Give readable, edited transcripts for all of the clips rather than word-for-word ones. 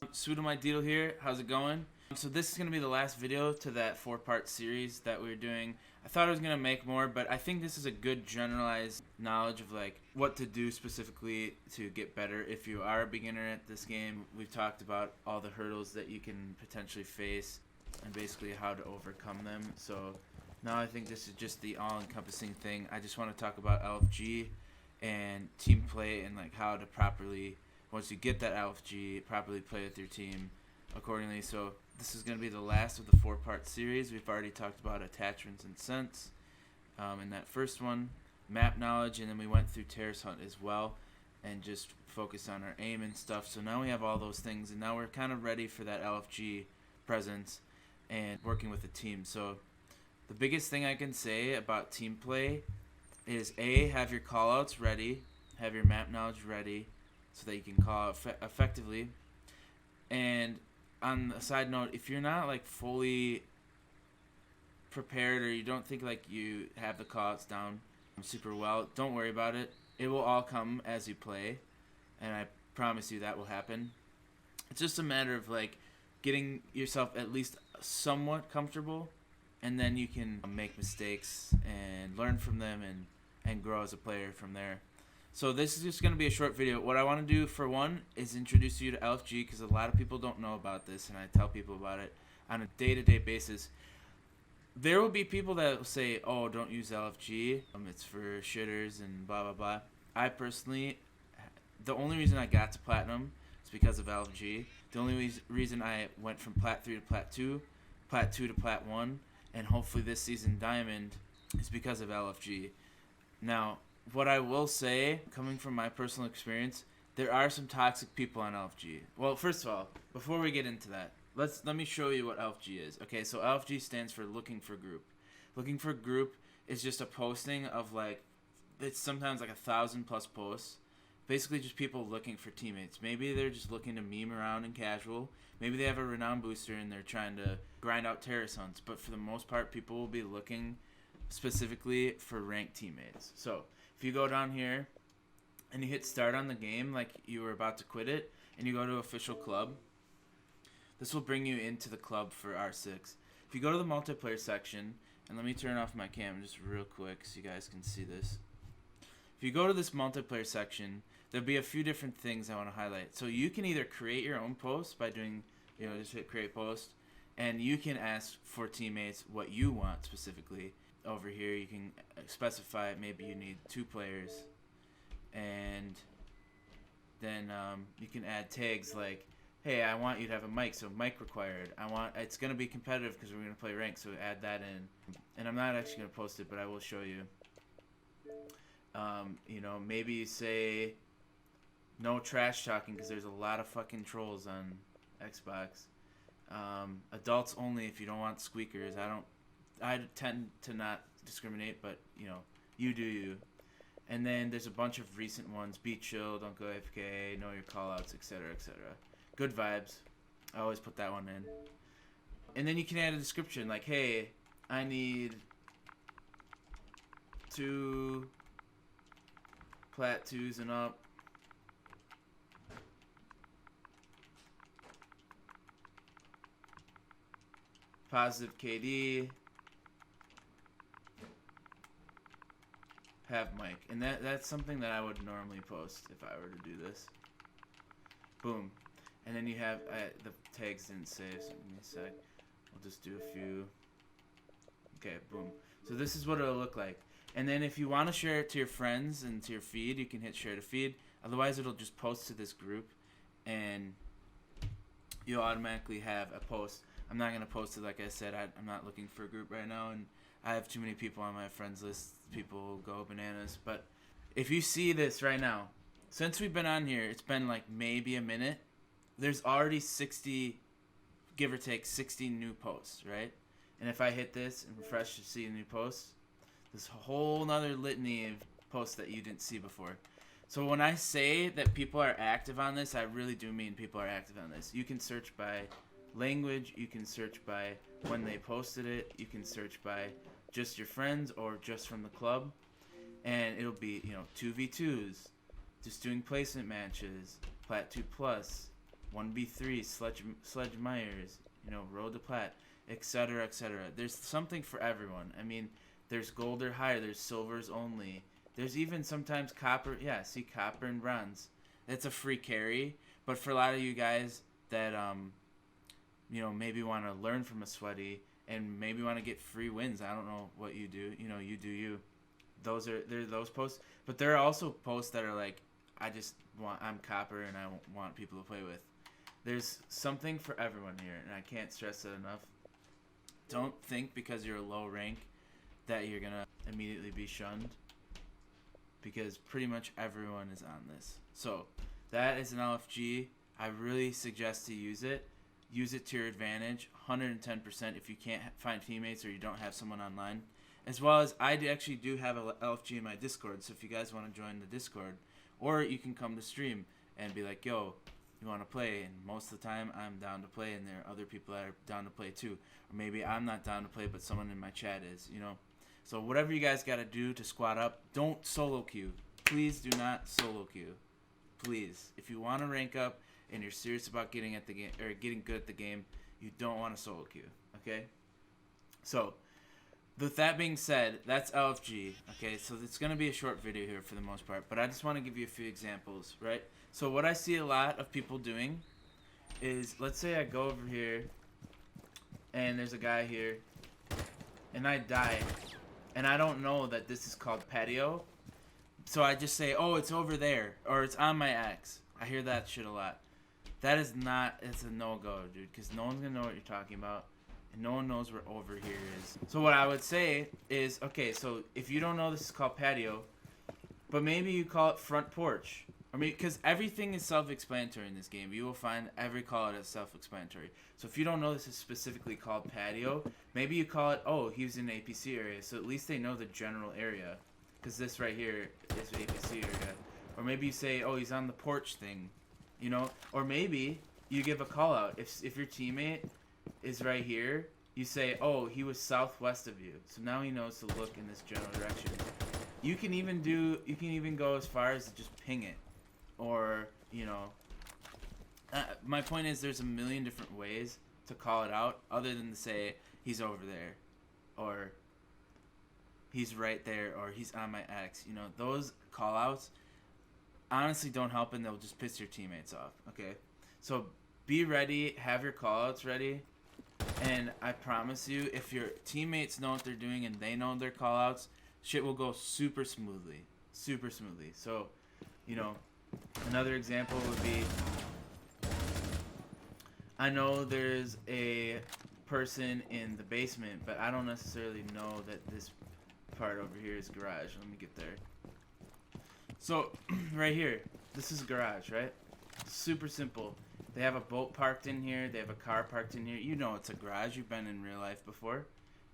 SweetleMyDeetle here. How's it going? So this is going to be the last video to that 4-part series that we were doing. I thought I was going to make more, but I think this is a good generalized knowledge of like what to do specifically to get better if you are a beginner at this game. We've talked about all the hurdles that you can potentially face and basically how to overcome them. So now I think this is just the all-encompassing thing. I just want to talk about LFG and team play and like how to properly, once you get that LFG, properly play with your team accordingly. So this is going to be the last of the 4-part series. We've already talked about attachments and scents in that first one, map knowledge, and then we went through terrace hunt as well and just focused on our aim and stuff. So now we have all those things, and now we're kind of ready for that LFG presence and working with a team. So the biggest thing I can say about team play is A, have your callouts ready, have your map knowledge ready so that you can call out effectively. And on a side note, if you're not like fully prepared or you don't think like you have the callouts down super well, don't worry about it. It will all come as you play, and I promise you that will happen. It's just a matter of like getting yourself at least somewhat comfortable, and then you can make mistakes and learn from them and grow as a player from there. So this is just going to be a short video. What I want to do for one is introduce you to LFG, because a lot of people don't know about this, and I tell people about it on a day-to-day basis. There will be people that will say, oh, don't use LFG, it's for shitters and blah blah blah. I personally, the only reason I got to Platinum is because of LFG. The only reason I went from Plat 3 to Plat 2, Plat 2 to Plat 1, and hopefully this season Diamond is because of LFG. Now, what I will say, coming from my personal experience, there are some toxic people on LFG. Well, first of all, before we get into that, let me show you what LFG is. Okay, so LFG stands for looking for group. Looking for group is just a posting of like, it's sometimes like 1,000+ posts. Basically just people looking for teammates. Maybe they're just looking to meme around in casual. Maybe they have a renown booster and they're trying to grind out terrace hunts. But for the most part, people will be looking specifically for ranked teammates. So if you go down here and you hit start on the game like you were about to quit it, and you go to official club, this will bring you into the club for R6. If you go to the multiplayer section, and let me turn off my cam just real quick so you guys can see this. If you go to this multiplayer section, there'll be a few different things I want to highlight. So you can either create your own post by doing, just hit create post, and you can ask for teammates what you want specifically. Over here you can specify maybe you need 2 players, and then you can add tags like, hey, I want you to have a mic, so mic required. It's going to be competitive because we're going to play ranked, so add that in. And I'm not actually going to post it, but I will show you. Maybe you say no trash talking because there's a lot of fucking trolls on Xbox. Adults only if you don't want squeakers. I tend to not discriminate, but you do you. And then there's a bunch of recent ones: be chill, don't go AFK, know your callouts, etc., etc. Good vibes. I always put that one in. And then you can add a description like, hey, I need 2 Plat 2s and up. Positive KD. Have mic. And that's something that I would normally post if I were to do this. Boom. And then you have, the tags didn't save, so give me a sec. We'll just do a few. Okay, boom. So this is what it'll look like. And then if you want to share it to your friends and to your feed, you can hit share to feed. Otherwise, it'll just post to this group, and you'll automatically have a post. I'm not going to post it, like I said. I'm not looking for a group right now, and I have too many people on my friends list. People go bananas. But if you see this right now, since we've been on here, it's been like maybe a minute. There's already 60, give or take 60 new posts, right? And if I hit this and refresh to see a new post, this whole nother litany of posts that you didn't see before. So when I say that people are active on this, I really do mean people are active on this. You can search by language, you can search by when they posted it, you can search by just your friends or just from the club, and it'll be 2v2s, just doing placement matches, Plat 2 plus, 1v3, Sledge Myers, you know, Road to Plat, etc., etc. There's something for everyone. I mean, there's gold or higher, there's silvers only. There's even sometimes copper. Yeah, see, copper and bronze. It's a free carry, but for a lot of you guys that you know, maybe want to learn from a sweaty and maybe want to get free wins. I don't know what you do. You know, you do you. There's those posts, but there are also posts that are like, I'm copper and I want people to play with. There's something for everyone here, and I can't stress that enough. Don't think because you're a low rank that you're gonna immediately be shunned, because pretty much everyone is on this. So that is an LFG. I really suggest to use it. Use it to your advantage, 110% if you can't find teammates or you don't have someone online. As well as I actually do have a LFG in my Discord, so if you guys want to join the Discord, or you can come to stream and be like, yo, you want to play? And most of the time I'm down to play, and there are other people that are down to play too. Or maybe I'm not down to play, but someone in my chat is, you know. So whatever you guys got to do to squad up, don't solo queue. Please do not solo queue. Please. If you want to rank up and you're serious about getting at the game or getting good at the game, you don't want to solo queue, okay? So, with that being said, that's LFG, okay? So it's going to be a short video here for the most part, but I just want to give you a few examples, right? So what I see a lot of people doing is, let's say I go over here and there's a guy here and I die and I don't know that this is called patio. So I just say, oh, it's over there, or it's on my axe. I hear that shit a lot. That is not, it's a no-go, dude, because no one's going to know what you're talking about, and no one knows where over here is. So what I would say is, okay, so if you don't know this is called patio, but maybe you call it front porch. I mean, because everything is self-explanatory in this game. You will find every call it as self-explanatory. So if you don't know this is specifically called patio, maybe you call it, oh, he was in the APC area, so at least they know the general area. Because this right here is APC area. Or maybe you say, oh, he's on the porch thing, you know? Or maybe you give a call out. If your teammate is right here, you say, oh, he was southwest of you. So now he knows to look in this general direction. You can even go as far as to just ping it. Or, you know, my point is there's a million different ways to call it out other than to say he's over there. Or he's right there, or he's on my X. You know, those call-outs honestly don't help, and they'll just piss your teammates off, okay? So be ready, have your call-outs ready, and I promise you, if your teammates know what they're doing and they know their call-outs, shit will go super smoothly. Super smoothly. So, you know, another example would be, I know there's a person in the basement, but I don't necessarily know that this part over here is garage. Let me get there. So right here, this is garage, right? Super simple. They have a boat parked in here, they have a car parked in here. You know it's a garage, you've been in real life before.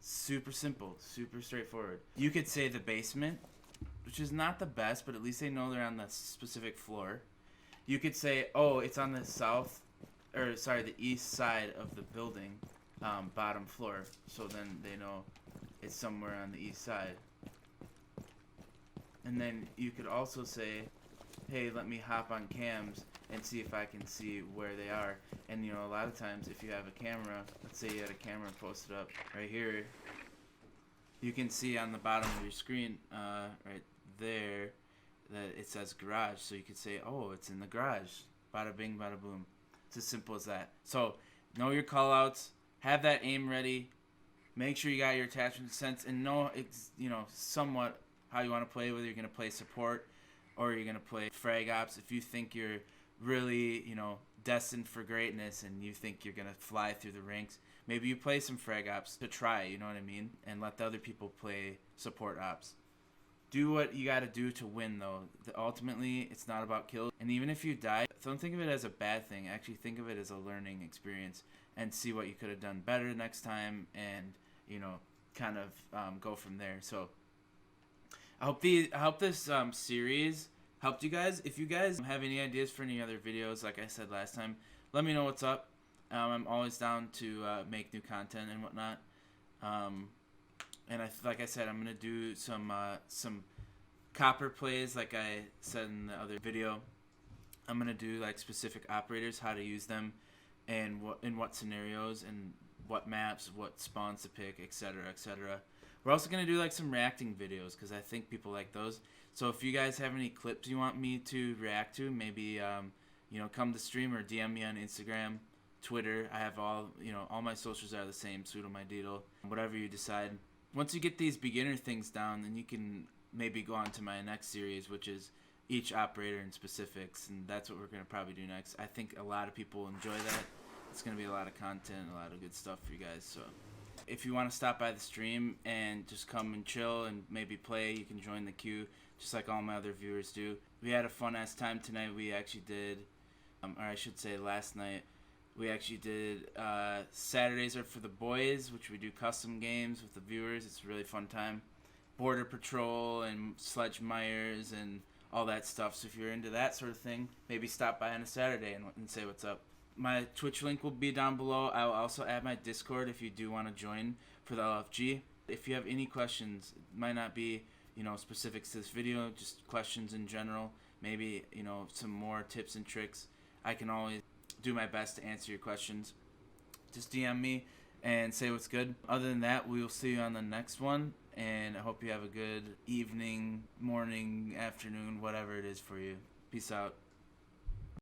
Super simple, super straightforward. You could say the basement, which is not the best, but at least they know they're on the specific floor. You could say, oh, it's on the the east side of the building, bottom floor. So then they know it's somewhere on the east side. And then you could also say, hey, let me hop on cams and see if I can see where they are. And you know, a lot of times if you have a camera, let's say you had a camera posted up right here, you can see on the bottom of your screen right there that it says garage. So you could say, oh, it's in the garage. Bada bing, bada boom. It's as simple as that. So know your callouts, have that aim ready. Make sure you got your attachment sense and know it's, you know, somewhat how you want to play, whether you're going to play support or you're going to play frag ops. If you think you're really, you know, destined for greatness and you think you're going to fly through the ranks, maybe you play some frag ops to try, you know what I mean? And let the other people play support ops. Do what you got to do to win, though. Ultimately, it's not about kills. And even if you die, don't think of it as a bad thing. Actually, think of it as a learning experience and see what you could have done better next time and, you know, kind of go from there. So I hope this series helped you guys. If you guys have any ideas for any other videos, like I said last time, let me know what's up. I'm always down to make new content and whatnot. And like I said, I'm gonna do some copper plays, like I said in the other video. I'm gonna do like specific operators, how to use them, and what scenarios, and what maps, what spawns to pick, etc., etc. We're also gonna do like some reacting videos because I think people like those. So if you guys have any clips you want me to react to, maybe come to stream or DM me on Instagram, Twitter. I have all my socials are the same, SweetleMyDeetle. Whatever you decide. Once you get these beginner things down, then you can maybe go on to my next series, which is each operator and specifics, and that's what we're going to probably do next. I think a lot of people enjoy that. It's going to be a lot of content, a lot of good stuff for you guys. So if you want to stop by the stream and just come and chill and maybe play, you can join the queue just like all my other viewers do. We had a fun-ass time tonight. We actually did, or I should say last night, we actually did Saturdays are for the boys, which we do custom games with the viewers. It's a really fun time. Border Patrol and Sledge Myers and all that stuff. So if you're into that sort of thing, maybe stop by on a Saturday and say what's up. My Twitch link will be down below. I will also add my Discord if you do want to join for the LFG. If you have any questions, it might not be specifics to this video, just questions in general, maybe some more tips and tricks. I can always do my best to answer your questions. Just DM me and say what's good. Other than that, we will see you on the next one, and I hope you have a good evening, morning, afternoon, whatever it is for you. Peace out.